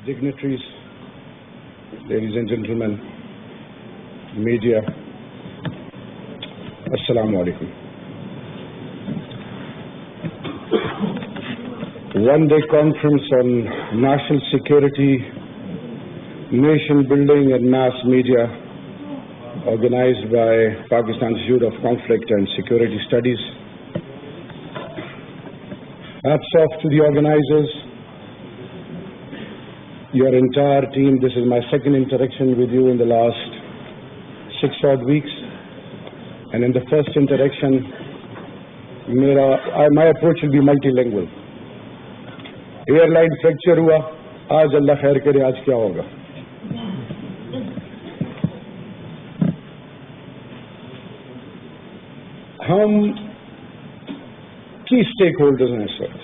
dignitaries, ladies and gentlemen, media, Assalamu alaikum. One-day conference on national security, nation building and mass media, organized by Pakistan Institute of Conflict and Security Studies. Hats off to the organizers, your entire team. This is my second interaction with you in the last 6 odd weeks. And in the first interaction, my approach will be multilingual. Airline fracture hua, aaj Allah khair kare, aaj kya hoga? ہم کی stake holders ہیں اس وقت.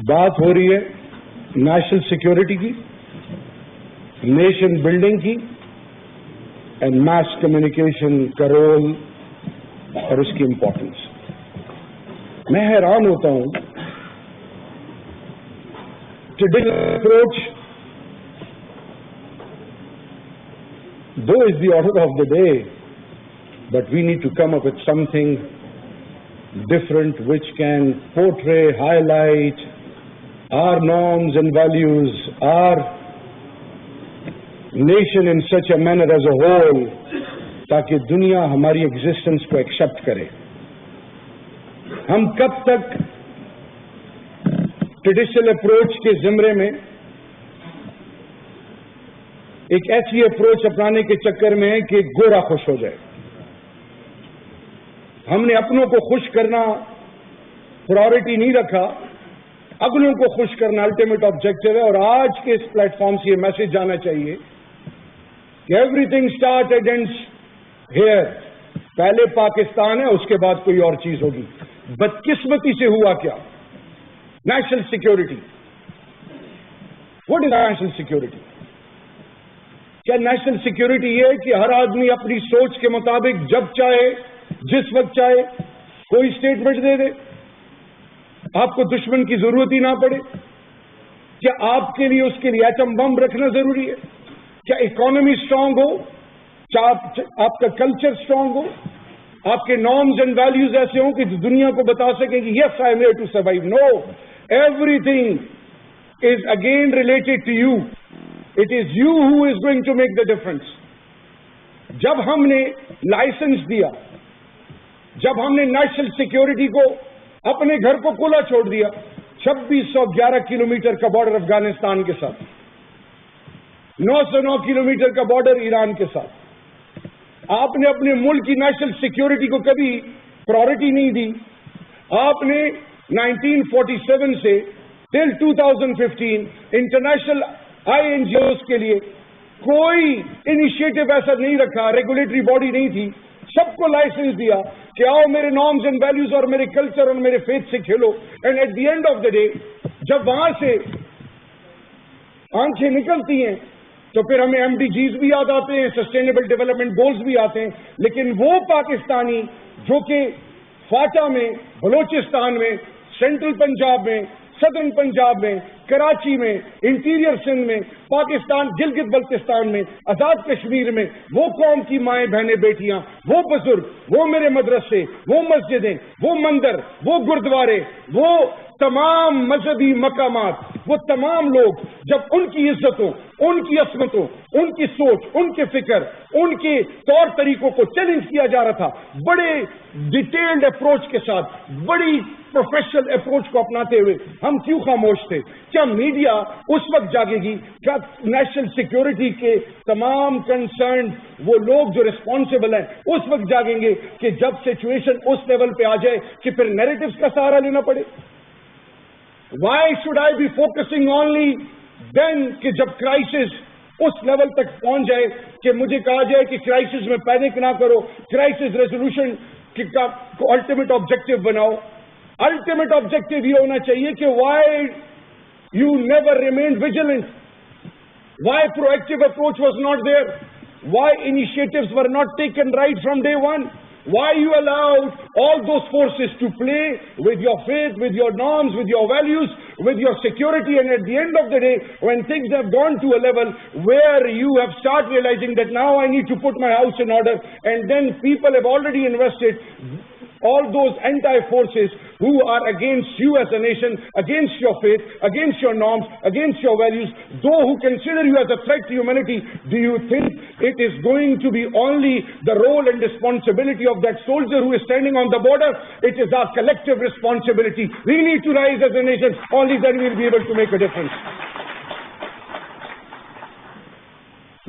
بات ہو رہی ہے national security کی, nation building کی اینڈ میس کمیونیکیشن کا رول اور اس کی امپورٹنس. میں حیران ہوتا ہوں, traditional approach does the order of the day, but we need to come up with something different which can portray, highlight our norms and values, our nation in such a manner as a whole, تاکہ دنیا ہماری existence کو accept کرے. ہم کب تک traditional approach کے زمرے میں ایک ایسی اپروچ اپنانے کے چکر میں کہ گورا خوش ہو جائے. ہم نے اپنوں کو خوش کرنا پرائورٹی نہیں رکھا, اگلوں کو خوش کرنا الٹیمیٹ آبجیکٹو ہے. اور آج کے اس پلیٹ فارم سے یہ میسج جانا چاہیے کہ everything start ends here. پہلے پاکستان ہے, اس کے بعد کوئی اور چیز ہوگی. بدقسمتی سے ہوا کیا؟ National security. What is national security? کیا نیشنل سیکورٹی یہ ہے کہ ہر آدمی اپنی سوچ کے مطابق جب چاہے جس وقت چاہے کوئی اسٹیٹمنٹ دے دے, آپ کو دشمن کی ضرورت ہی نہ پڑے؟ کیا آپ کے لیے اس کے لیے ایٹم بم رکھنا ضروری ہے؟ کیا اکانومی اسٹرانگ ہو, کیا آپ کا کلچر اسٹرانگ ہو, آپ کے نارمز اینڈ ویلیوز ایسے ہوں کہ دنیا کو بتا سکیں کہ yes I am here to survive? No, everything is again related to you. It is you who is going to make the difference. جب ہم نے لائسنس دیا, جب ہم نے نیشنل سیکورٹی کو اپنے گھر کو کھلا چھوڑ دیا, 2611 کلومیٹر کا بارڈر افغانستان کے ساتھ, 909 کلومیٹر کا بارڈر ایران کے ساتھ, آپ نے اپنے ملک کی نیشنل سیکورٹی کو کبھی پرائورٹی نہیں دی. آپ نے 1947 سے ٹل 2015 انٹرنیشنل INGOs کے لیے کوئی انیشیٹو ایسا نہیں رکھا, ریگولیٹری باڈی نہیں تھی. سب کو لائسنس دیا کہ آؤ میرے نارمز اینڈ ویلیوز اور میرے کلچر اور میرے فیتھ سے کھیلو. And at the end of the day جب وہاں سے آنکھیں نکلتی ہیں تو پھر ہمیں MDGs بھی یاد آتے ہیں, سسٹینیبل ڈیولپمنٹ گولز بھی آتے ہیں. لیکن وہ پاکستانی جو کہ فاٹا میں, بلوچستان میں, سینٹرل پنجاب میں, سدرن پنجاب میں, کراچی میں, انٹیریئر سندھ میں, پاکستان گلگت بلتستان میں, آزاد کشمیر میں, وہ قوم کی مائیں بہنیں بیٹیاں, وہ بزرگ, وہ میرے مدرسے, وہ مسجدیں, وہ مندر, وہ گردوارے, وہ تمام مذہبی مقامات, وہ تمام لوگ جب ان کی عزتوں, ان کی عصمتوں, ان کی سوچ, ان کے فکر, ان کے طور طریقوں کو چیلنج کیا جا رہا تھا, بڑے ڈیٹیلڈ اپروچ کے ساتھ, بڑی پروفیشنل اپروچ کو اپناتے ہوئے ہم کیوں خاموش تھے؟ کیا میڈیا اس وقت جاگے گی؟ کیا نیشنل سیکورٹی کے تمام کنسرن وہ لوگ جو ریسپانسبل ہیں اس وقت جاگیں گے کہ جب سچویشن اس لیول پہ آ جائے کہ پھر نیریٹوز کا سہارا لینا پڑے؟ Why should I be focusing only then کہ جب کرائسس اس لیول تک پہنچ جائے کہ مجھے کہا جائے کہ کرائسس میں پینک نہ کرو, کرائسس ریزولوشن کو الٹیمیٹ آبجیکٹو بناؤ. الٹیمیٹ آبجیکٹو یہ ہونا چاہیے کہ why you never remain vigilant, why proactive approach was not there, why initiatives were not taken right from day one. Why you allowed all those forces to play with your faith, with your norms, with your values, with your security, and at the end of the day, when things have gone to a level where you have started realizing that now I need to put my house in order, and then people have already invested, all those anti-forces who are against you as a nation, against your faith, against your norms, against your values, those who consider you as a threat to humanity, do you think it is going to be only the role and responsibility of that soldier who is standing on the border? It is our collective responsibility. We need to rise as a nation. Only then we will be able to make a difference.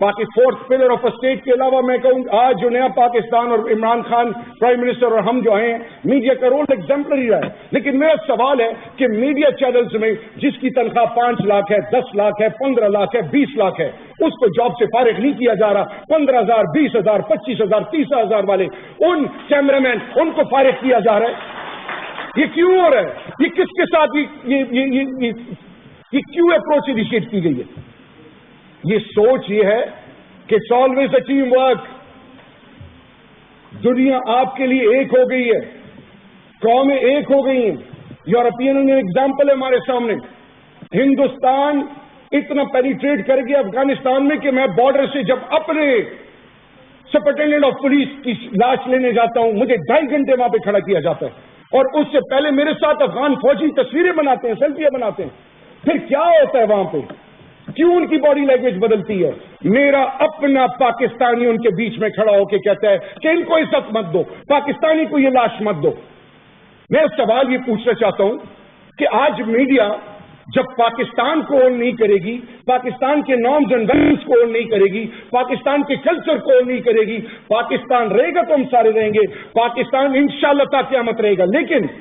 Fourth pillar of a state کے علاوہ میں کہوں آج جو نیا پاکستان اور Imran Khan prime minister اور ہم جو ہیں میڈیا کا رول ایگزمپلری رہا ہے. لیکن میرا سوال ہے کہ میڈیا چینلز میں جس کی تنخواہ 5 لاکھ ہے، 10 لاکھ ہے، 15 لاکھ ہے، 20 لاکھ ہے، اس کو جاب سے فارغ نہیں کیا جا رہا. 15,000 20,000 25,000 30,000 والے ان کیمرہ مین ان کو فارغ کیا جا رہا ہے. یہ کیوں ہو رہا ہے؟ یہ کس کے ساتھ یہ کیوں اپروچ انیشیٹ کی گئی ہے؟ یہ سوچ یہ ہے کہ it's always a team work. دنیا آپ کے لیے ایک ہو گئی ہے، قومیں ایک ہو گئی ہیں. یورپین یونین ایگزامپل ہے ہمارے سامنے. ہندوستان اتنا پینیٹریٹ کر گیا افغانستان میں کہ میں بارڈر سے جب اپنے سپرنٹینڈنٹ آف پولیس کی لاش لینے جاتا ہوں مجھے 2.5 گھنٹے وہاں پہ کھڑا کیا جاتا ہے، اور اس سے پہلے میرے ساتھ افغان فوجی تصویریں بناتے ہیں، سیلفیاں بناتے ہیں. پھر کیا ہوتا ہے وہاں پہ؟ کیوں ان کی باڈی لینگویج بدلتی ہے؟ میرا اپنا پاکستانی ان کے بیچ میں کھڑا ہو کے کہتا ہے کہ ان کو عزت مت دو، پاکستانی کو یہ لاش مت دو. میں سوال یہ پوچھنا چاہتا ہوں کہ آج میڈیا جب پاکستان کو اون نہیں کرے گی، پاکستان کے نارمز اینڈ ویلیوز کو اون نہیں کرے گی، پاکستان کے کلچر کو اون نہیں کرے گی، پاکستان رہے گا تو ہم سارے رہیں گے، پاکستان انشاءاللہ تا قیامت رہے گا. لیکن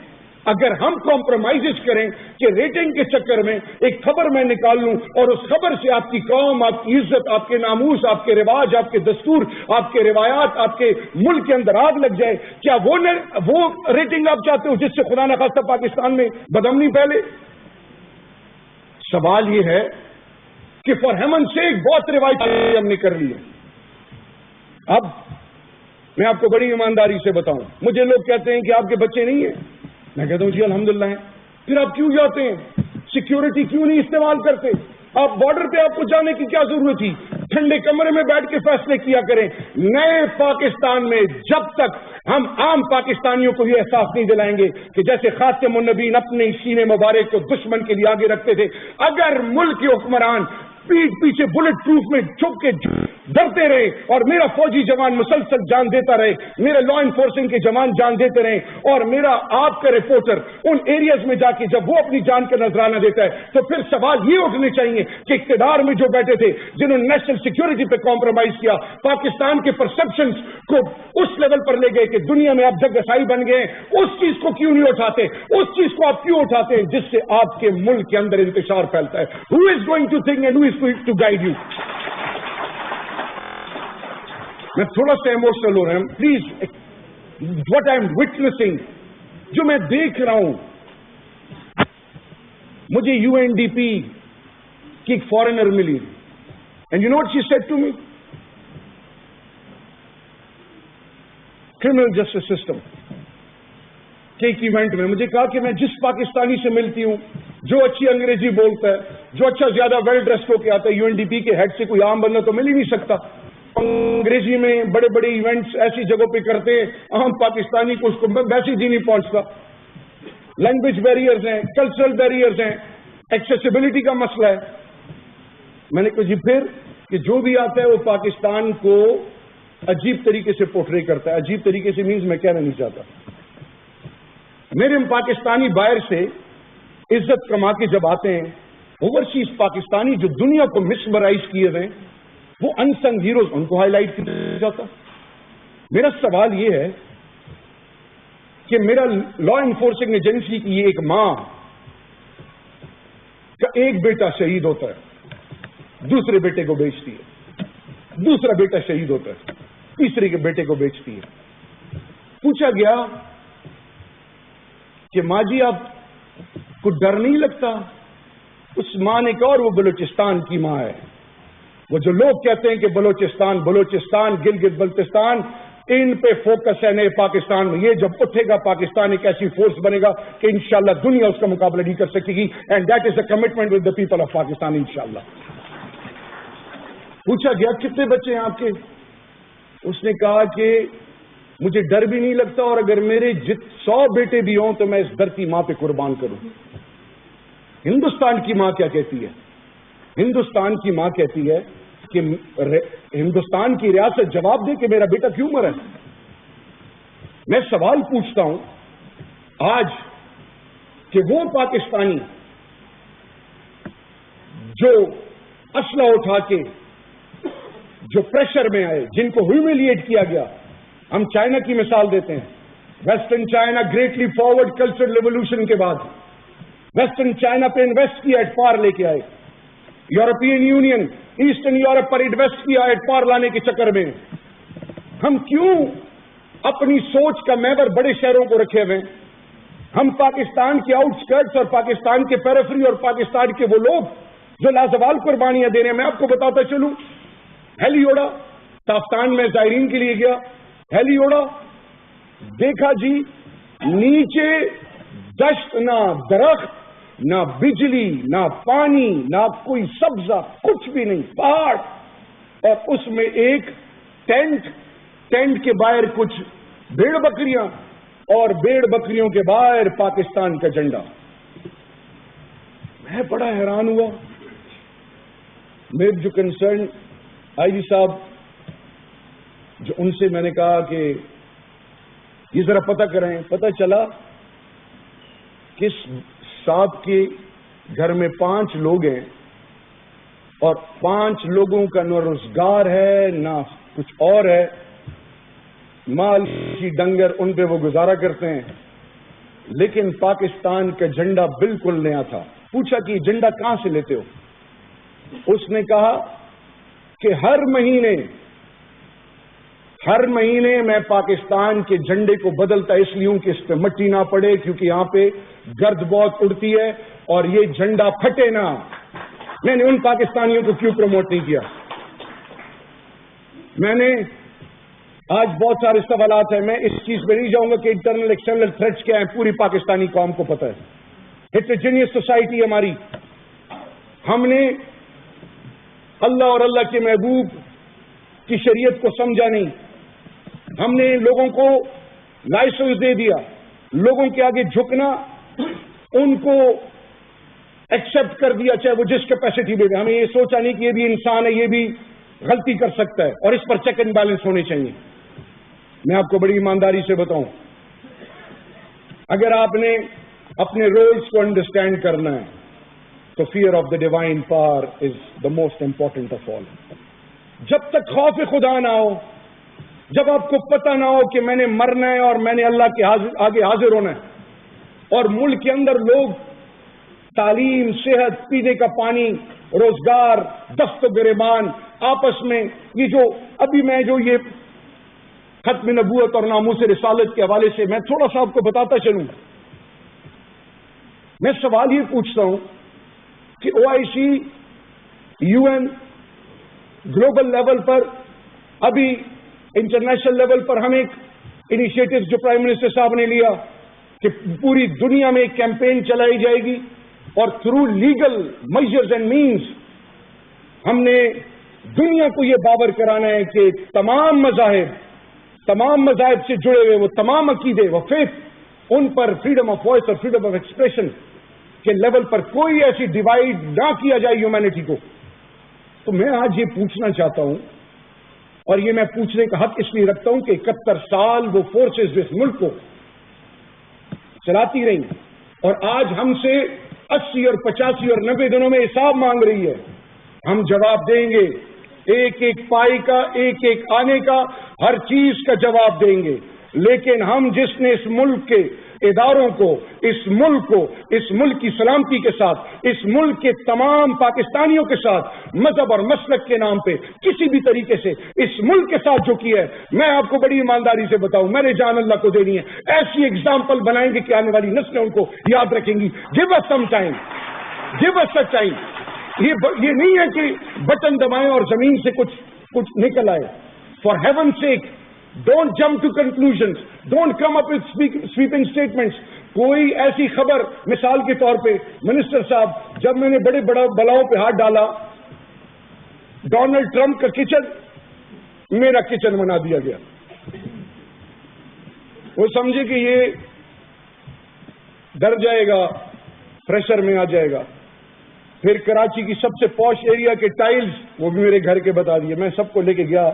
اگر ہم کمپرومائز کریں کہ ریٹنگ کے چکر میں ایک خبر میں نکال لوں اور اس خبر سے آپ کی قوم، آپ کی عزت، آپ کے ناموس، آپ کے رواج، آپ کے دستور، آپ کے روایات، آپ کے ملک کے اندر آگ لگ جائے، کیا وہ ریٹنگ آپ چاہتے ہو جس سے خدا نخواستہ پاکستان میں بدامنی پھیلے؟ سوال یہ ہے کہ فار ہیمن سے ایک بہت روایت ہم نے کر لی ہے. اب میں آپ کو بڑی ایمانداری سے بتاؤں، مجھے لوگ کہتے ہیں کہ آپ کے بچے نہیں ہیں. میں کہتا ہوں جی الحمدللہ ہیں. پھر آپ کیوں جاتے ہیں؟ سیکیورٹی کیوں نہیں استعمال کرتے؟ آپ بارڈر پہ آپ کو جانے کی کیا ضرورت تھی؟ ٹھنڈے کمرے میں بیٹھ کے فیصلے کیا کریں. نئے پاکستان میں جب تک ہم عام پاکستانیوں کو یہ احساس نہیں دلائیں گے کہ جیسے خاتم النبیین اپنے سینے مبارک کو دشمن کے لیے آگے رکھتے تھے، اگر ملک کے حکمران پیٹ پیچھے بلٹ پروف میں چھپ کے ڈرتے رہے اور میرا فوجی جوان مسلسل جان دیتا رہے، میرے لا انفورسنگ کے جوان جان دیتے رہے، اور میرا آپ کا رپورٹر ان ایریاز میں جا کے جب وہ اپنی جان کا نذرانہ دیتا ہے، تو پھر سوال یہ اٹھنے چاہیے کہ اقتدار میں جو بیٹھے تھے جنہوں نے نیشنل سیکورٹی پہ کمپرومائز کیا، پاکستان کے پرسپشنز کو اس لیول پر لے گئے کہ دنیا میں آپ جگ رسائی بن گئے، اس چیز کو کیوں نہیں اٹھاتے؟ اس چیز کو آپ کیوں اٹھاتے ہیں جس سے آپ کے ملک کے اندر انتشار پھیلتا ہے؟ Who is going to think and who is going to guide you? میں تھوڑا سا ایموشنل ہو رہا ہوں. Please what I am witnessing، جو میں دیکھ رہا ہوں، مجھے UNDP کی ایک فارنر ملی، and you know what she said to me؟ Criminal justice system کے ایک ایونٹ میں مجھے کہا کہ میں جس پاکستانی سے ملتی ہوں جو اچھی انگریزی بولتا ہے، جو اچھا زیادہ ویل ڈریس ہو کے آتا ہے، UNDP کے ہیڈ سے کوئی عام بندہ تو مل ہی نہیں سکتا. انگریزی میں بڑے بڑے ایونٹس ایسی جگہوں پہ کرتے ہیں، عام پاکستانی کو اس کو میسج ہی نہیں پہنچتا. لینگویج بیریئرز ہیں، کلچرل بیریئرز ہیں، ایکسیسیبلٹی کا مسئلہ ہے. میں نے کہا جی پھر کہ جو بھی آتا ہے وہ پاکستان کو عجیب طریقے سے پورٹرے کرتا ہے. عجیب طریقے سے مینز میں کہنا نہیں چاہتا. میرے پاکستانی باہر سے عزت کما کے جب آتے ہیں، اوورسیز پاکستانی جو دنیا کو مسمرائز کیے ہوئے وہ انسنگ ہیروز، ان کو ہائی لائٹ کیا جاتا. میرا سوال یہ ہے کہ میرا لا انفورسنگ ایجنسی کی ایک ماں کا ایک بیٹا شہید ہوتا ہے، دوسرے بیٹے کو بیچتی ہے، دوسرا بیٹا شہید ہوتا ہے، تیسرے کے بیٹے کو بیچتی ہے. پوچھا گیا کہ ماں جی آپ کو ڈر نہیں لگتا؟ اس ماں نے کہا، اور وہ بلوچستان کی ماں ہے. وہ جو لوگ کہتے ہیں کہ بلوچستان گلگت بلتستان، ان پہ فوکس ہے نئے پاکستان میں. یہ جب اٹھے گا پاکستان ایک ایسی فورس بنے گا کہ انشاءاللہ دنیا اس کا مقابلہ نہیں کر سکے گی. And that is a commitment with the people of Pakistan انشاءاللہ. پوچھا گیا کتنے بچے ہیں آپ کے؟ اس نے کہا کہ مجھے ڈر بھی نہیں لگتا، اور اگر میرے 100 بیٹے بھی ہوں تو میں اس دھرتی ماں پہ قربان کروں. ہندوستان کی ماں کیا کہتی ہے؟ ہندوستان کی ماں کہتی ہے کہ ہندوستان کی ریاست جواب دے کہ میرا بیٹا کیوں مرا ہے. میں سوال پوچھتا ہوں آج کہ وہ پاکستانی جو اسلحہ اٹھا کے جو پریشر میں آئے, جن کو ہیوملیٹ کیا گیا. ہم چائنا کی مثال دیتے ہیں. Western China greatly forward cultural revolution کے بعد ویسٹرن چائنا پہ انویسٹ کیا, ایٹ پار لے کے آئے. یورپین یونین ایسٹرن یورپ پر انویسٹ کیا ایٹ پار لانے کے چکر میں. ہم کیوں اپنی سوچ کا محور بڑے شہروں کو رکھے ہوئے؟ ہم پاکستان کے آؤٹ اسکرٹس اور پاکستان کے پیریفری اور پاکستان کے وہ لوگ جو لازوال قربانیاں دے رہے ہیں. میں آپ کو بتاتا چلوں, ہیلیوڑا تافتان میں زائرین کے لیے گیا. ہیلیوڑا دیکھا جی, نیچے دشت, نہ درخت, نہ بجلی, نہ پانی, نہ کوئی سبزہ, کچھ بھی نہیں, پہاڑ. اور اس میں ایک ٹینٹ کے باہر کچھ بھیڑ بکریاں, اور بھیڑ بکریوں کے باہر پاکستان کا جھنڈا. میں بڑا حیران ہوا. میرے جو کنسرن آئی جی صاحب, جو ان سے میں نے کہا کہ یہ ذرا پتہ کریں. پتہ چلا کس صاحب کے گھر میں 5 لوگ ہیں, اور 5 لوگوں کا نہ روزگار ہے نہ کچھ اور ہے. مال کی ڈنگر ان پہ وہ گزارا کرتے ہیں, لیکن پاکستان کا جھنڈا بالکل نیا تھا. پوچھا کہ یہ جھنڈا کہاں سے لیتے ہو؟ اس نے کہا کہ ہر مہینے میں پاکستان کے جھنڈے کو بدلتا اس لیے ہوں کہ اس پہ مٹی نہ پڑے, کیونکہ یہاں پہ گرد بہت اڑتی ہے اور یہ جھنڈا پھٹے نہ. میں نے ان پاکستانیوں کو کیوں پروموٹ نہیں کیا؟ میں نے آج بہت سارے سوالات ہیں, میں اس چیز پہ نہیں جاؤں گا کہ انٹرنل ایکسٹرنل تھریٹس کیا ہیں, پوری پاکستانی قوم کو پتہ ہے. ہیٹروجینیس سوسائٹی ہماری. ہم نے اللہ اور اللہ کے محبوب کی شریعت کو سمجھا نہیں. ہم نے لوگوں کو لائسنس دے دیا, لوگوں کے آگے جھکنا, ان کو ایکسپٹ کر دیا چاہے وہ جس کیپیسٹی میں. ہمیں یہ سوچا نہیں کہ یہ بھی انسان ہے, یہ بھی غلطی کر سکتا ہے, اور اس پر چیک اینڈ بیلنس ہونے چاہیے. میں آپ کو بڑی ایمانداری سے بتاؤں, اگر آپ نے اپنے رولز کو انڈرسٹینڈ کرنا ہے تو fear of the divine power is the most important of all. جب تک خوف خدا نہ ہو, جب آپ کو پتہ نہ ہو کہ میں نے مرنا ہے اور میں نے اللہ کے آگے حاضر ہونا ہے, اور ملک کے اندر لوگ تعلیم, صحت, پینے کا پانی, روزگار, دست و گریبان, آپس میں یہ جو ابھی میں جو یہ ختم نبوت اور ناموس رسالت کے حوالے سے میں تھوڑا سا آپ کو بتاتا چلوں. میں سوال یہ پوچھتا ہوں کہ OIC, UN, گلوبل لیول پر, ابھی انٹرنیشنل لیول پر ہم ایک انیشیٹو جو پرائم منسٹر صاحب نے لیا کہ پوری دنیا میں ایک کیمپین چلائی جائے گی, اور through legal measures and means ہم نے دنیا کو یہ باور کرانا ہے کہ تمام مذاہب سے جڑے ہوئے وہ تمام عقیدے, وہ فیتھ, ان پر فریڈم آف وائس اور فریڈم آف ایکسپریشن کے لیول پر کوئی ایسی ڈیوائڈ نہ کیا جائے ہیومینٹی کو. تو میں آج یہ پوچھنا چاہتا ہوں, اور یہ میں پوچھنے کا حق اس لیے رکھتا ہوں کہ 71 سال وہ فورسز اس ملک کو چلاتی رہی, اور آج ہم سے 80 اور 85 اور 90 دنوں میں حساب مانگ رہی ہے. ہم جواب دیں گے, ایک ایک پائی کا, ایک ایک آنے کا, ہر چیز کا جواب دیں گے. لیکن ہم جس نے اس ملک کے اداروں کو, اس ملک کی سلامتی کے ساتھ, اس ملک کے تمام پاکستانیوں کے ساتھ مذہب اور مسلک کے نام پہ کسی بھی طریقے سے اس ملک کے ساتھ جو کیا ہے, میں آپ کو بڑی ایمانداری سے بتاؤں, میں نے جان اللہ کو دینی ہے. ایسی ایگزامپل بنائیں گے کہ آنے والی نسلیں ان کو یاد رکھیں گی. Give us some time, give us some time. یہ نہیں ہے کہ بٹن دبائیں اور زمین سے کچھ نکل آئے. For heaven sake, don't jump to conclusions, don't come up with sweeping statements. کوئی ایسی خبر, مثال کے طور پہ منسٹر صاحب, جب میں نے بڑے بلاؤں پہ ہاتھ ڈالا, ڈونلڈ ٹرمپ کا کچن میرا کچن بنا دیا گیا. وہ سمجھے کہ یہ ڈر جائے گا, پریشر میں آ جائے گا. پھر کراچی کی سب سے پوش ایریا کے ٹائلز وہ بھی میرے گھر کے بتا دیے, میں سب کو لے کے گیا.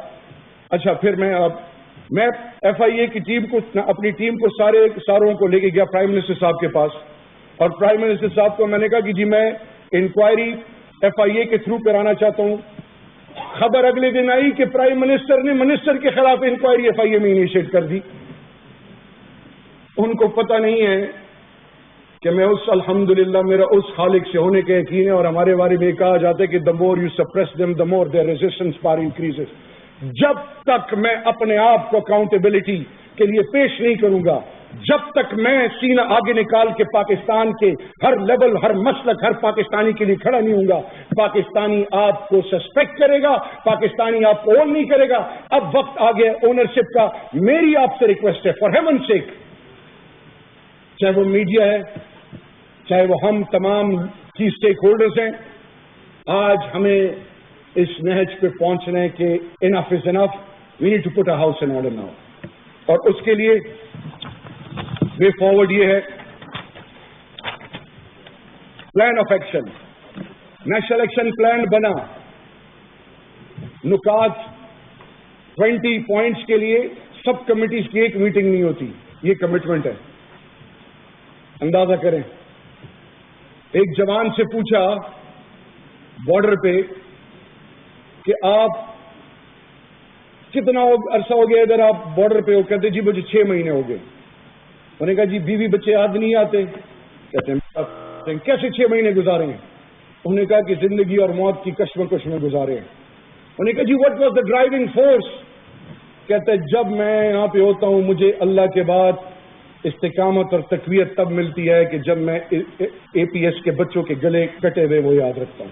اچھا, پھر میں FIA کی ٹیم کو, اپنی ٹیم کو ساروں کو لے کے گیا پرائم منسٹر صاحب کے پاس, اور پرائم منسٹر صاحب کو میں نے کہا کہ جی میں انکوائری FIA کے تھرو کرانا چاہتا ہوں, خبر اگلے دن آئی کہ پرائم منسٹر نے منسٹر کے خلاف انکوائری FIA میں انیشیٹ کر دی. ان کو پتہ نہیں ہے کہ میں الحمدللہ میرا اس خالق سے ہونے کا یقین ہے, اور ہمارے بارے میں کہا جاتا ہے کہ the more you suppress them the more their resistance bar increases. جب تک میں اپنے آپ کو اکاؤنٹیبلٹی کے لیے پیش نہیں کروں گا, جب تک میں سینہ آگے نکال کے پاکستان کے ہر لیول, ہر مسلک, ہر پاکستانی کے لیے کھڑا نہیں ہوں گا, پاکستانی آپ کو سسپیکٹ کرے گا, پاکستانی آپ کو اون نہیں کرے گا. اب وقت آ گیا اونرشپ کا. میری آپ سے ریکویسٹ ہے, فار ہیون سیک, چاہے وہ میڈیا ہے, چاہے وہ ہم تمام کی اسٹیک ہولڈرز ہیں, آج ہمیں اس نہج پہ پہنچنا ہے کہ enough is enough, we need to put a house in order now. اور اس کے لیے وے فارورڈ یہ ہے, plan of action, national action plan بنا, نکات 20 پوائنٹس کے لیے سب کمیٹیز کی ایک میٹنگ نہیں ہوتی, یہ کمٹمنٹ ہے. اندازہ کریں, ایک جوان سے پوچھا بارڈر پہ کہ آپ کتنا عرصہ ہو گیا ادھر آپ بارڈر پہ ہو؟ کہتے جی مجھے 6 مہینے ہو گئے. انہوں نے کہا جی بیوی بچے یاد نہیں آتے؟ کہتے ہیں کیسے 6 مہینے گزارے ہیں؟ انہوں نے کہا کہ زندگی اور موت کی کشمکش میں گزارے ہیں. انہوں نے کہا جی what was the driving force? کہتے ہیں جب میں یہاں پہ ہوتا ہوں مجھے اللہ کے بعد استقامت اور تقویت تب ملتی ہے کہ جب میں APS کے بچوں کے گلے کٹے ہوئے وہ یاد رکھتا ہوں.